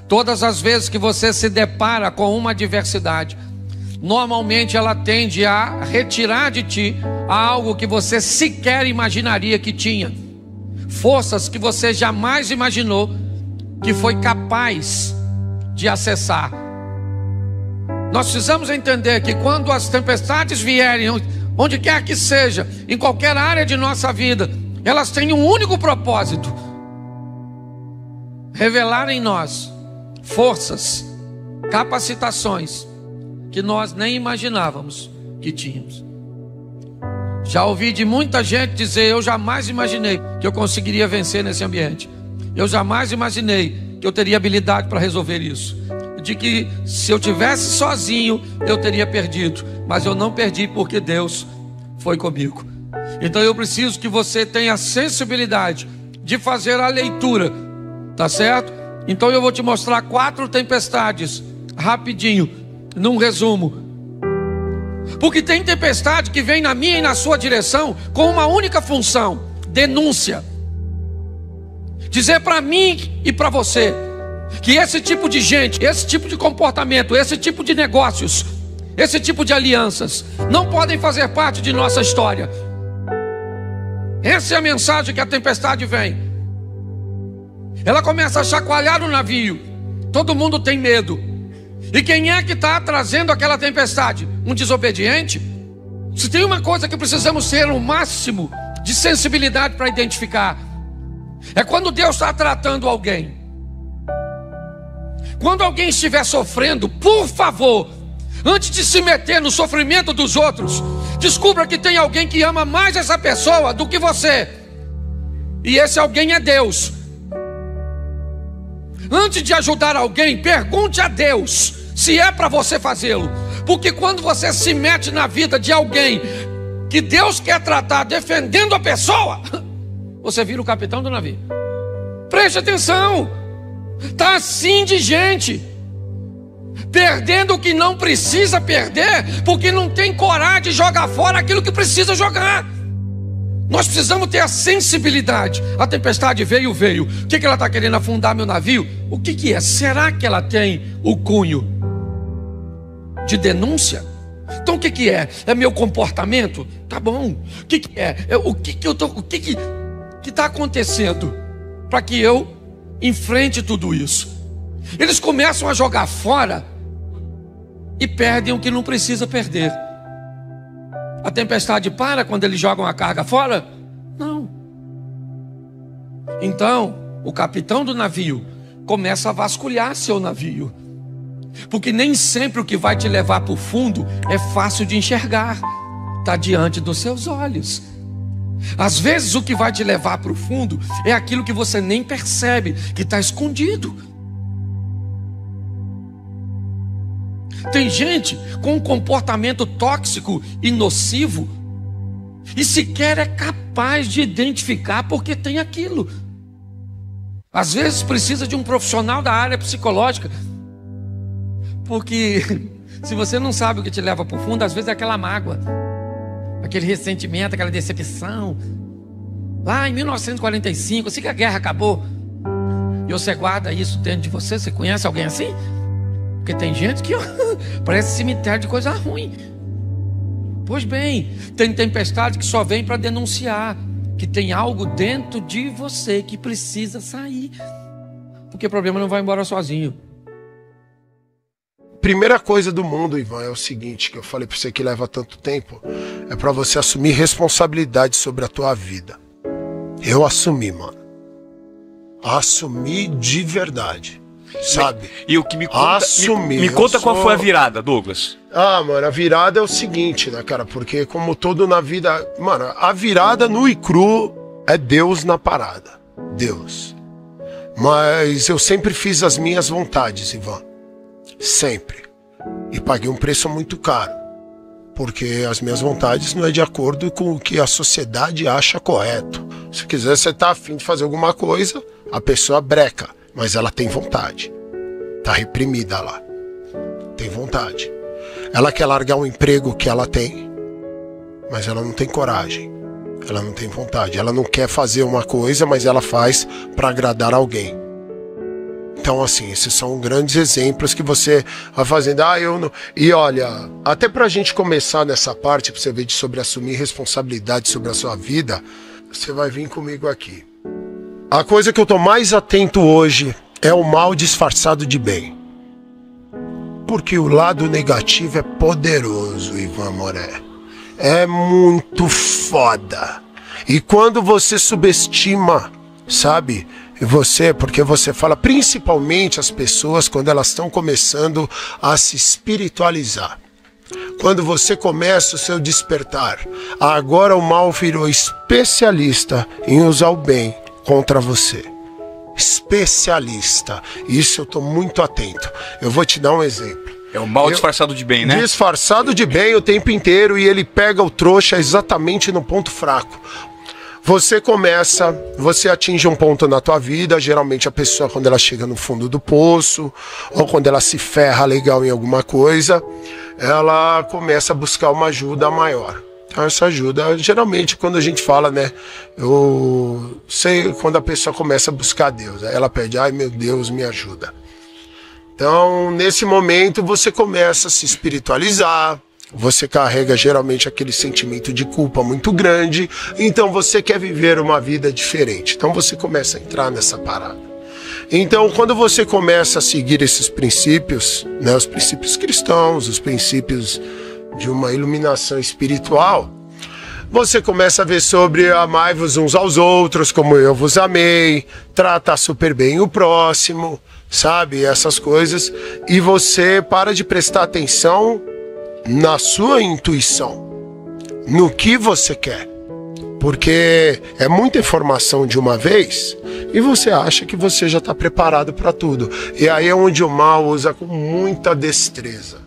Todas as vezes que você se depara com uma adversidade, normalmente ela tende a retirar de ti algo que você sequer imaginaria que tinha. Forças que você jamais imaginou que foi capaz de acessar. Nós precisamos entender que quando as tempestades vierem, onde quer que seja, em qualquer área de nossa vida, elas têm um único propósito: revelar em nós forças, capacitações que nós nem imaginávamos que tínhamos. Já ouvi de muita gente dizer: eu jamais imaginei que eu conseguiria vencer nesse ambiente. Eu jamais imaginei que eu teria habilidade para resolver isso. De que se eu tivesse sozinho, eu teria perdido. Mas eu não perdi porque Deus foi comigo. Então eu preciso que você tenha a sensibilidade de fazer a leitura, tá certo? Então eu vou te mostrar 4 tempestades, rapidinho, num resumo. Porque tem tempestade que vem na minha e na sua direção com uma única função: denúncia. Dizer para mim e para você que esse tipo de gente, esse tipo de comportamento, esse tipo de negócios, esse tipo de alianças não podem fazer parte de nossa história. Essa é a mensagem que a tempestade vem. Ela começa a chacoalhar o navio. Todo mundo tem medo. E quem é que está trazendo aquela tempestade? Um desobediente? Se tem uma coisa que precisamos ter o máximo de sensibilidade para identificar, é quando Deus está tratando alguém. Quando alguém estiver sofrendo, por favor, antes de se meter no sofrimento dos outros, descubra que tem alguém que ama mais essa pessoa do que você. E esse alguém é Deus. Antes de ajudar alguém, pergunte a Deus se é para você fazê-lo. Porque quando você se mete na vida de alguém que Deus quer tratar defendendo a pessoa, você vira o capitão do navio. Preste atenção. Está assim de gente, perdendo o que não precisa perder, porque não tem coragem de jogar fora aquilo que precisa jogar. Nós precisamos ter a sensibilidade. A tempestade veio. O que ela está querendo? Afundar meu navio? O que é? Será que ela tem o cunho de denúncia? Então o que é? É meu comportamento? Tá bom. O que é? O que está acontecendo para que eu enfrente tudo isso? Eles começam a jogar fora e perdem o que não precisa perder. A tempestade para quando eles jogam a carga fora? Não. Então o capitão do navio começa a vasculhar seu navio, porque nem sempre o que vai te levar para o fundo é fácil de enxergar, está diante dos seus olhos. Às vezes o que vai te levar para o fundo é aquilo que você nem percebe, que está escondido. Tem gente com um comportamento tóxico e nocivo e sequer é capaz de identificar porque tem aquilo. Às vezes precisa de um profissional da área psicológica, porque se você não sabe o que te leva para o fundo, às vezes é aquela mágoa, aquele ressentimento, aquela decepção. Lá em 1945, assim que a guerra acabou, e você guarda isso dentro de você. Você conhece alguém assim? Porque tem gente que parece cemitério de coisa ruim. Pois bem, tem tempestade que só vem para denunciar que tem algo dentro de você que precisa sair, porque o problema não vai embora sozinho. Primeira coisa do mundo, Ivan, é o seguinte, que eu falei para você que leva tanto tempo, é para você assumir responsabilidade sobre a tua vida. Eu assumi, mano. Assumi de verdade, sabe? E o que me conta, me conta qual foi a virada, Douglas? Ah, mano, a virada é o seguinte, né, cara? Porque como todo na vida, mano, a virada nu e cru é Deus na parada. Deus. Mas eu sempre fiz as minhas vontades, Ivan. Sempre. E paguei um preço muito caro, porque as minhas vontades não é de acordo com o que a sociedade acha correto. Se quiser, você tá afim de fazer alguma coisa, a pessoa breca, mas ela tem vontade. Tá reprimida lá. Tem vontade. Ela quer largar um emprego que ela tem, mas ela não tem coragem. Ela não tem vontade. Ela não quer fazer uma coisa, mas ela faz para agradar alguém. Então, assim, esses são grandes exemplos que você vai fazendo. Eu não... E olha, até pra gente começar nessa parte, pra você ver sobre assumir responsabilidade sobre a sua vida, você vai vir comigo aqui. A coisa que eu tô mais atento hoje é o mal disfarçado de bem. Porque o lado negativo é poderoso, Ivan Moré. É muito foda. E quando você subestima, sabe, porque você fala, principalmente as pessoas quando elas estão começando a se espiritualizar. Quando você começa o seu despertar, agora o mal virou especialista em usar o bem contra você. Especialista. Isso eu tô muito atento. Eu vou te dar um exemplo. É o mal disfarçado de bem, né? Disfarçado de bem o tempo inteiro, e ele pega o trouxa exatamente no ponto fraco. Você atinge um ponto na tua vida, geralmente a pessoa quando ela chega no fundo do poço, ou quando ela se ferra legal em alguma coisa, ela começa a buscar uma ajuda maior. Então essa ajuda, geralmente quando a gente fala, né, eu sei quando a pessoa começa a buscar Deus, aí ela pede, ai meu Deus, me ajuda. Então nesse momento você começa a se espiritualizar, você carrega geralmente aquele sentimento de culpa muito grande, então você quer viver uma vida diferente, então você começa a entrar nessa parada. Então quando você começa a seguir esses princípios, né, os princípios cristãos, os princípios de uma iluminação espiritual, você começa a ver sobre amai-vos uns aos outros, como eu vos amei, tratar super bem o próximo, sabe, essas coisas, e você para de prestar atenção na sua intuição, no que você quer, porque é muita informação de uma vez e você acha que você já está preparado para tudo, e aí é onde o mal usa com muita destreza,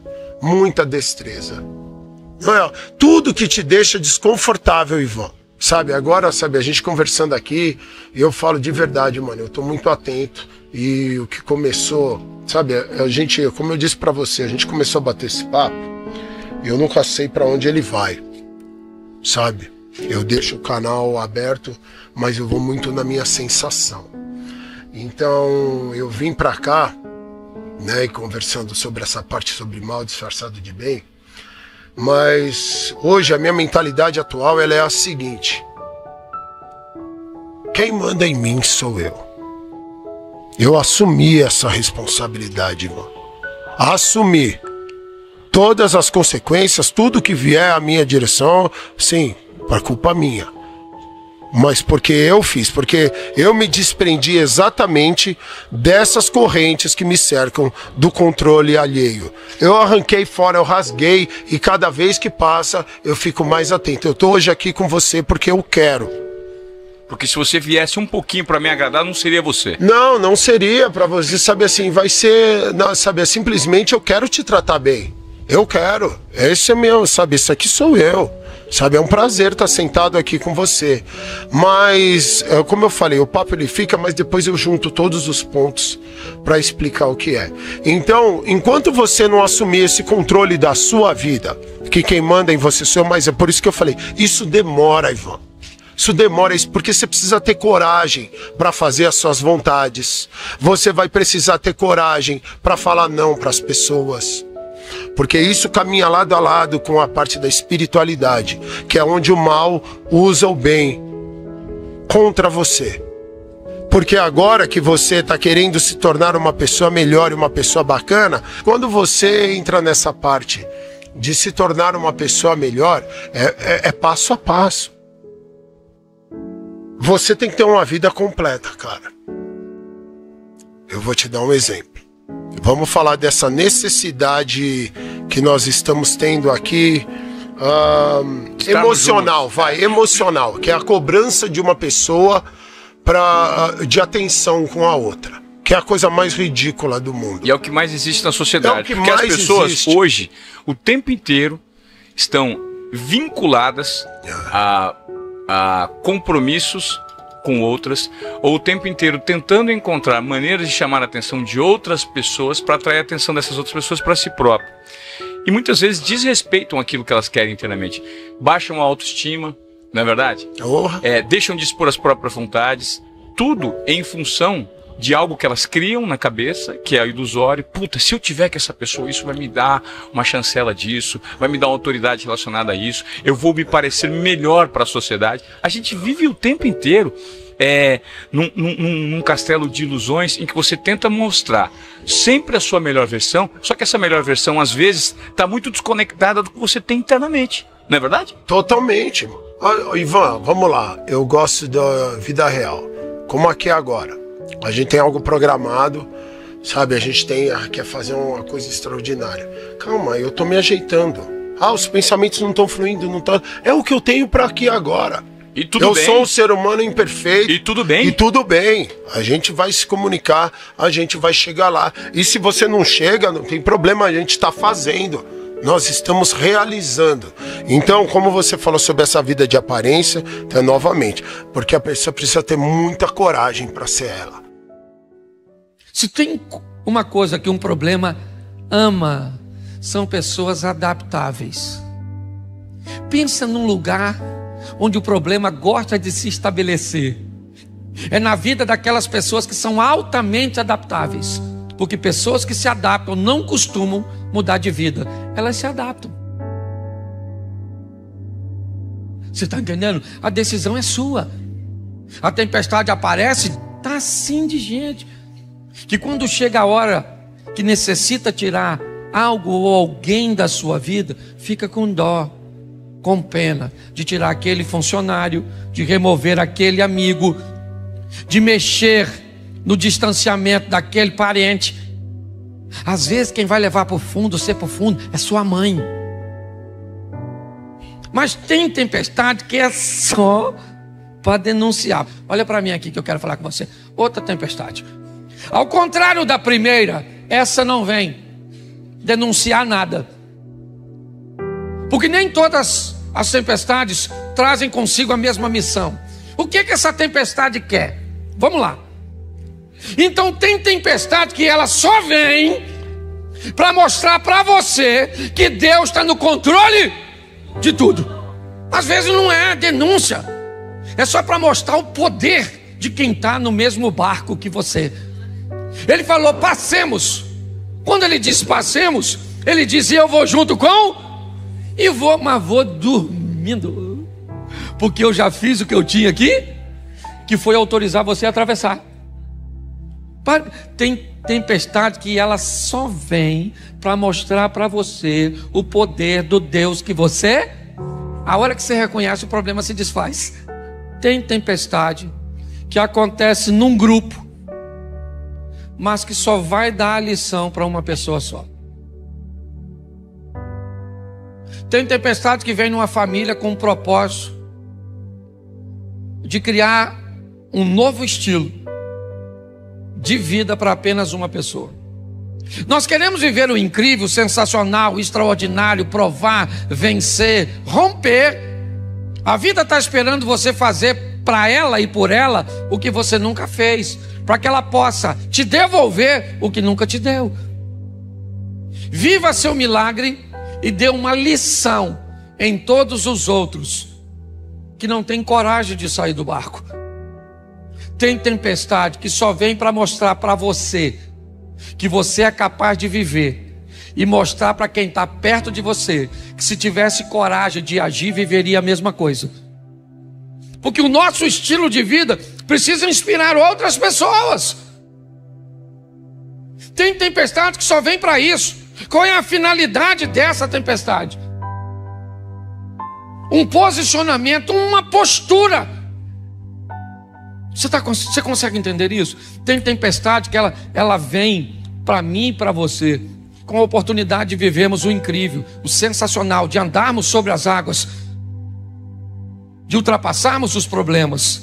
não é? Tudo que te deixa desconfortável, Ivan, sabe, agora, sabe, a gente conversando aqui, eu falo de verdade, mano, eu tô muito atento, e o que começou, sabe, a gente, como eu disse para você, a gente começou a bater esse papo, e eu nunca sei para onde ele vai, sabe, eu deixo o canal aberto, mas eu vou muito na minha sensação. Então eu vim para cá, né, e conversando sobre essa parte sobre mal disfarçado de bem, mas hoje a minha mentalidade atual ela é a seguinte: quem manda em mim sou eu. Eu assumi essa responsabilidade, irmão. Assumi todas as consequências, tudo que vier à minha direção, sim, por culpa minha. Mas porque eu fiz, porque eu me desprendi exatamente dessas correntes que me cercam do controle alheio. Eu arranquei fora, eu rasguei, e cada vez que passa eu fico mais atento. Eu tô hoje aqui com você porque eu quero. Porque se você viesse um pouquinho para me agradar, não seria você. Não seria para você, sabe assim, vai ser, não, sabe, simplesmente eu quero te tratar bem. Eu quero, esse é meu, sabe, isso aqui sou eu. Sabe, é um prazer estar sentado aqui com você. Mas, como eu falei, o papo ele fica, mas depois eu junto todos os pontos para explicar o que é. Então, enquanto você não assumir esse controle da sua vida, que quem manda em você sou eu, mas é por isso que eu falei, isso demora, Ivan. Isso demora, porque você precisa ter coragem para fazer as suas vontades. Você vai precisar ter coragem para falar não para as pessoas. Porque isso caminha lado a lado com a parte da espiritualidade, que é onde o mal usa o bem contra você. Porque agora que você está querendo se tornar uma pessoa melhor e uma pessoa bacana, quando você entra nessa parte de se tornar uma pessoa melhor, é passo a passo. Você tem que ter uma vida completa, cara. Eu vou te dar um exemplo. Vamos falar dessa necessidade que nós estamos tendo aqui, emocional, emocional, que é a cobrança de uma pessoa de atenção com a outra, que é a coisa mais ridícula do mundo. E é o que mais existe na sociedade, porque as pessoas hoje, o tempo inteiro, estão vinculadas a compromissos com outras, ou o tempo inteiro tentando encontrar maneiras de chamar a atenção de outras pessoas para atrair a atenção dessas outras pessoas para si próprio. E muitas vezes desrespeitam aquilo que elas querem internamente. Baixam a autoestima, não é verdade? Deixam de expor as próprias vontades, tudo em função de algo que elas criam na cabeça, que é ilusório. Puta, se eu tiver com essa pessoa, isso vai me dar uma chancela disso, vai me dar uma autoridade relacionada a isso, eu vou me parecer melhor para a sociedade. A gente vive o tempo inteiro num castelo de ilusões em que você tenta mostrar sempre a sua melhor versão, só que essa melhor versão, às vezes, está muito desconectada do que você tem internamente. Não é verdade? Totalmente. Ivan, vamos lá. Eu gosto da vida real. Como aqui agora. A gente tem algo programado, sabe? A gente quer fazer uma coisa extraordinária. Calma, eu tô me ajeitando. Os pensamentos não estão fluindo, não tá... É o que eu tenho para aqui agora. E tudo bem. Eu sou um ser humano imperfeito. E tudo bem. E tudo bem. A gente vai se comunicar, a gente vai chegar lá. E se você não chega, não tem problema, a gente está fazendo. Nós estamos realizando. Então, como você falou sobre essa vida de aparência, então, novamente, porque a pessoa precisa ter muita coragem para ser ela. Se tem uma coisa que um problema ama, são pessoas adaptáveis. Pensa num lugar onde o problema gosta de se estabelecer. É na vida daquelas pessoas que são altamente adaptáveis. Porque pessoas que se adaptam não costumam mudar de vida. Elas se adaptam. Você está entendendo? A decisão é sua. A tempestade aparece, está assim de gente. Que quando chega a hora que necessita tirar algo ou alguém da sua vida, fica com dó, com pena, de tirar aquele funcionário, de remover aquele amigo, de mexer no distanciamento daquele parente. Às vezes quem vai levar para o fundo, ser para o fundo, é sua mãe. Mas tem tempestade que é só para denunciar. Olha para mim aqui que eu quero falar com você. Outra tempestade. Ao contrário da primeira, essa não vem denunciar nada. Porque nem todas as tempestades trazem consigo a mesma missão. O que essa tempestade quer? Vamos lá. Então tem tempestade que ela só vem para mostrar para você que Deus está no controle de tudo. Às vezes não é denúncia, é só para mostrar o poder de quem está no mesmo barco que você. Ele falou, passemos. Quando ele disse passemos, ele dizia, eu vou junto com... E vou, mas vou dormindo. Porque eu já fiz o que eu tinha aqui, que foi autorizar você a atravessar. Tem tempestade que ela só vem para mostrar para você o poder do Deus que você... A hora que você reconhece, o problema se desfaz. Tem tempestade que acontece num grupo, mas que só vai dar a lição para uma pessoa só. Tem tempestade que vem numa família com um propósito de criar um novo estilo de vida para apenas uma pessoa. Nós queremos viver o incrível, o sensacional, o extraordinário, provar, vencer, romper. A vida está esperando você fazer para ela e por ela o que você nunca fez, para que ela possa te devolver o que nunca te deu. Viva seu milagre e dê uma lição em todos os outros que não têm coragem de sair do barco. Tem tempestade que só vem para mostrar para você que você é capaz de viver e mostrar para quem está perto de você que se tivesse coragem de agir, viveria a mesma coisa. Porque o nosso estilo de vida precisa inspirar outras pessoas. Tem tempestade que só vem para isso. Qual é a finalidade dessa tempestade? Um posicionamento, uma postura. Você consegue entender isso? Tem tempestade que ela vem para mim e para você com a oportunidade de vivermos o incrível, o sensacional, de andarmos sobre as águas, de ultrapassarmos os problemas.